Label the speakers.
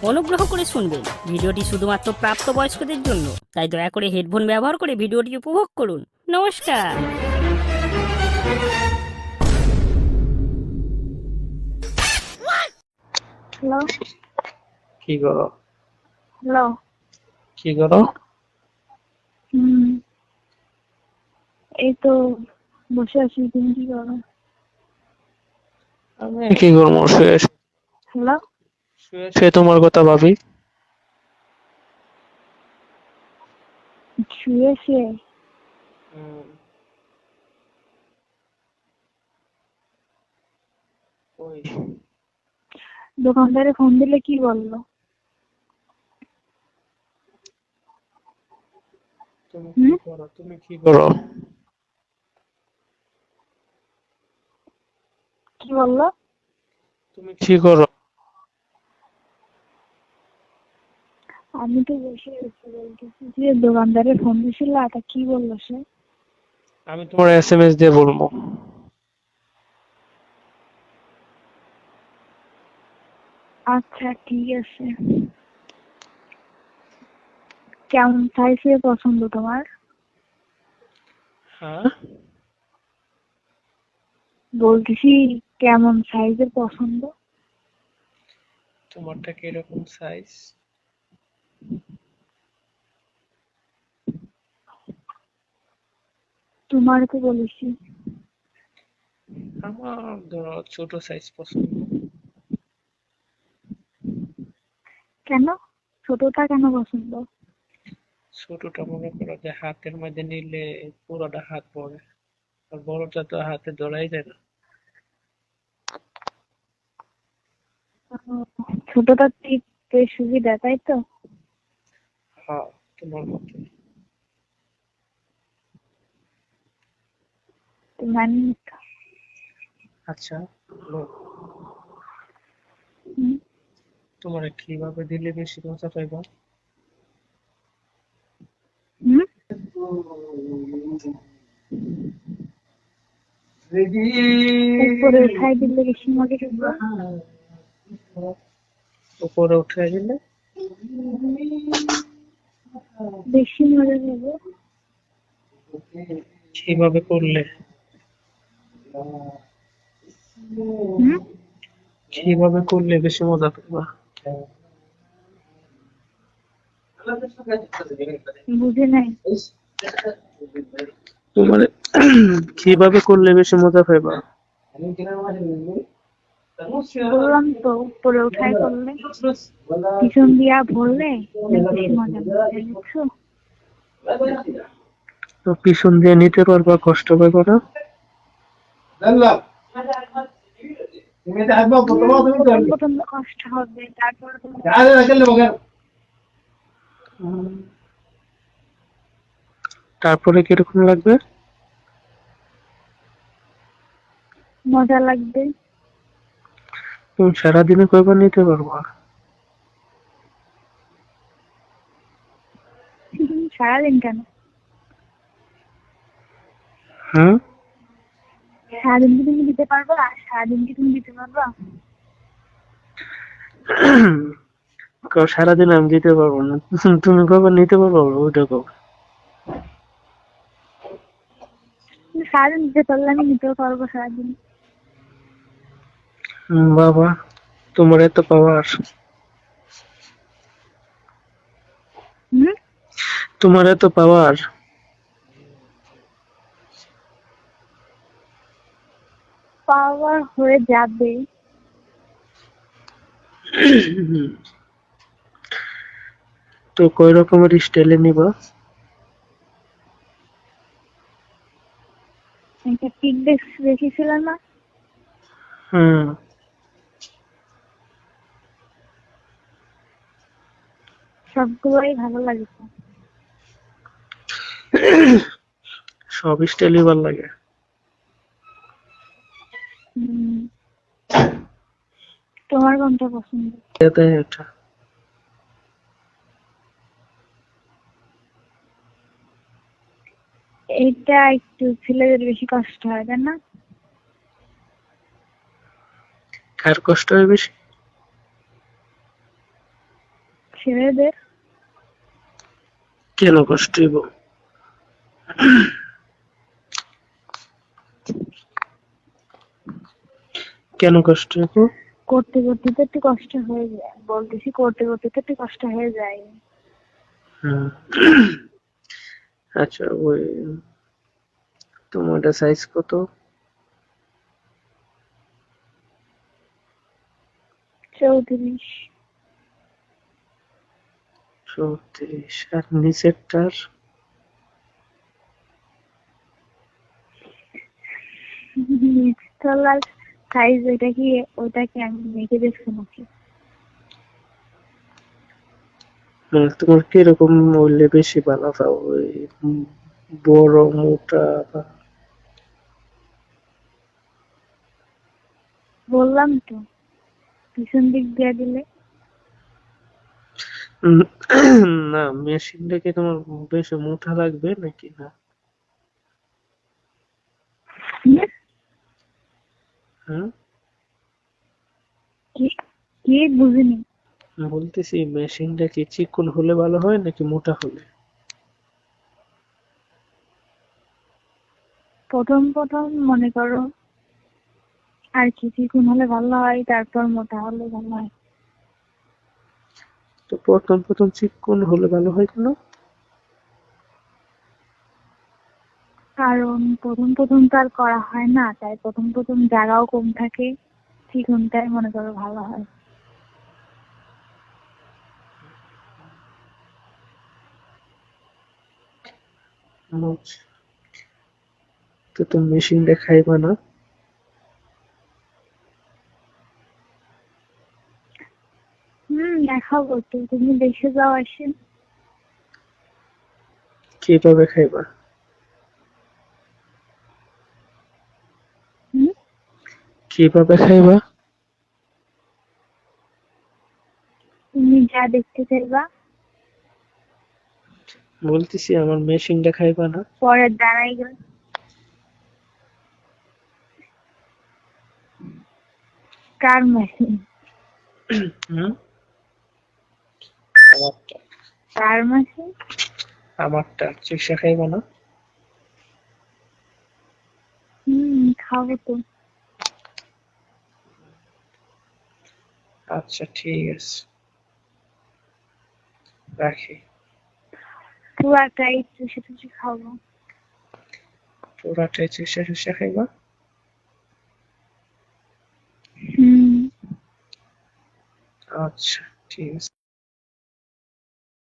Speaker 1: অনুগ্রহ করে শুনবেন, ভিডিওটি শুধুমাত্র প্রাপ্তবয়স্কদের জন্য, তাই দয়া করে হেডফোন ব্যবহার করে ভিডিওটি উপভোগ করুন। নমস্কার।
Speaker 2: হ্যালো।
Speaker 3: কি করো?
Speaker 2: হ্যালো।
Speaker 3: কি করো?
Speaker 2: হুম, এই তো বসে আছি। তুমি কি করো?
Speaker 3: আমি কি করবো?
Speaker 2: হ্যালো।
Speaker 3: শুয়ে তোমার কথা ভাবি।
Speaker 2: শুয়ে শুয়ে
Speaker 3: ওই
Speaker 2: দোকানদারে ফোন দিলে কি বললো?
Speaker 3: তুমি কি করো? তুমি কি করো?
Speaker 2: কি বললো?
Speaker 3: তুমি কি করো?
Speaker 2: আমি তো বসে আছি, বলতেছি যে দোকানদারে ফোন দিছিল, এটা কি বললো সে?
Speaker 3: আমি তোমার এসএমএস দিয়ে বলবো।
Speaker 2: আচ্ছা ঠিক আছে। কেমন সাইজে পছন্দ তোমার?
Speaker 3: হ্যাঁ,
Speaker 2: বলতেছি কেমন সাইজের পছন্দ?
Speaker 3: তোমারটা কিরকম সাইজ?
Speaker 2: তোমার তো বলেছি।
Speaker 3: আমার ধরো ছোট সাইজ পছন্দ।
Speaker 2: কেন? ছোটটা কেন পছন্দ?
Speaker 3: ছোটটা মনে করো যে হাতের মধ্যে নিলে পুরোটা হাত পড়ে, আর বড়টা তো হাতে ধরাই যায় না।
Speaker 2: ছোটটা টিপতে সুবিধা, তাই তো?
Speaker 3: হ্যাঁ, তোমার মতো।
Speaker 2: মানে
Speaker 3: আচ্ছা, বলো,
Speaker 2: হুম,
Speaker 3: তোমার কিভাবে দিলে বেশি মজা পাইবা?
Speaker 2: হুম, উপরে উঠাই দিলে বেশি মজা লাগবে।
Speaker 3: উপরে উঠে দিলে
Speaker 2: বেশি মজা লাগবে।
Speaker 3: কিভাবে করলে?
Speaker 2: হুম,
Speaker 3: কিভাবে করলে বেশি মজা পাবা?
Speaker 2: বুঝে নাই।
Speaker 3: তোমার কিভাবে করলে বেশি মজা পাইবা?
Speaker 2: বললাম তো, উপরে উঠাই করলে, পিছন দিয়া ভরলে বেশি মজা লাগবে, বুঝছো?
Speaker 3: তো পিছন দিয়ে নিতে পারবা, কষ্ট পাইবা না?
Speaker 2: প্রথম প্রথম তো কষ্ট হবে, তারপর তো
Speaker 3: তারপরে কিরকম লাগবে?
Speaker 2: মজা লাগবে।
Speaker 3: তুমি সারাদিনে কয়বার নিতে পারবা?
Speaker 2: সারাদিন কেন?
Speaker 3: হ্যাঁ,
Speaker 2: সারাদিন কি তুমি দিতে পারবা? সারাদিন কি তুমি দিতে পারবা?
Speaker 3: সারাদিন আমি দিতে পারবো না। তুমি কয়বার নিতে পারবো ওইটা কও।
Speaker 2: সারাদিন দিতে পারলে আমি নিতেও পারবো সারাদিন।
Speaker 3: বাবা, তোমার এত পাওয়ার!
Speaker 2: হুম,
Speaker 3: তোমার এত পাওয়ার!
Speaker 2: পাওয়ার হয়ে যাবে।
Speaker 3: তো কয় রকমের স্টাইলে নিবা?
Speaker 2: একটা পিক দেখেছিল না?
Speaker 3: হুম,
Speaker 2: সবগুলোই ভালো লাগছে।
Speaker 3: সব স্টাইলই ভালো লাগে।
Speaker 2: হুম, তোমার কোনটা পছন্দ?
Speaker 3: এটাই এটা।
Speaker 2: এইটা একটু ছেলেদের বেশি কষ্ট হয়, তাই না?
Speaker 3: কার কষ্ট হয় বেশি?
Speaker 2: ছেলেদের
Speaker 3: কেন কষ্ট হইব? কেন কষ্ট হইব?
Speaker 2: করতে করতে তো একটু কষ্ট হয়ে যায়, বলতেছি করতে করতে তো একটু কষ্ট হয়ে যায়।
Speaker 3: হুম। আচ্ছা, ওই তোমার সাইজ কত?
Speaker 2: 34।
Speaker 3: 34। আর নিচেরটার?
Speaker 2: তলার সাইজ ওইটা কি আমি মেখে দেখছি নাকি?
Speaker 3: মানে তোমার কিরকম হইলে বেশি ভালো পাও? ওই বড়, মোটা বা
Speaker 2: বললাম তো, পিছন দিক দিয়ে দিলে।
Speaker 3: উম, না, মেশিনটা কি তোমার বেশি মোটা লাগবে নাকি না? হ্যাঁ,
Speaker 2: কি কি বুঝিনি।
Speaker 3: বলতেছি মেশিনটা কি চিকন হলে ভালো হয় নাকি মোটা হলে?
Speaker 2: প্রথম প্রথম মনে করো আর কি চিকুন হলে ভালো হয়, তারপর মোটা হলে ভালো হয়।
Speaker 3: তো প্রথম প্রথম চিকন হলে ভালো হয় কেন?
Speaker 2: কারণ প্রথম প্রথম তো আর করা হয় না, তাই প্রথম প্রথম জায়গাও কম থাকে, চিকুনটাই মনে করো ভালো হয়।
Speaker 3: আচ্ছা, তো তুমি মেশিনটা খাইবা না?
Speaker 2: দেখাবো তো, তুমি দেখে যাও আসে।
Speaker 3: কিভাবে খাইবা?
Speaker 2: হুম
Speaker 3: কিভাবে খাইবা?
Speaker 2: তুমি যা দেখতে চাইবা।
Speaker 3: বলতেছি আমার মেশিনটা খাইবা না?
Speaker 2: পরের দাঁড়াই গেল। কার মেশিন?
Speaker 3: হুম, আমারটা।
Speaker 2: কার মেশিন?
Speaker 3: আমারটা চিকিৎসা খাইবা না?
Speaker 2: খাবো তো।
Speaker 3: আচ্ছা, ঠিক আছে, রাখি।
Speaker 2: পুরাটাই চুষে চুষে খাবো।
Speaker 3: পুরাটাই চিকিৎসা খাইবা?
Speaker 2: হুম
Speaker 3: আচ্ছা, ঠিক আছে।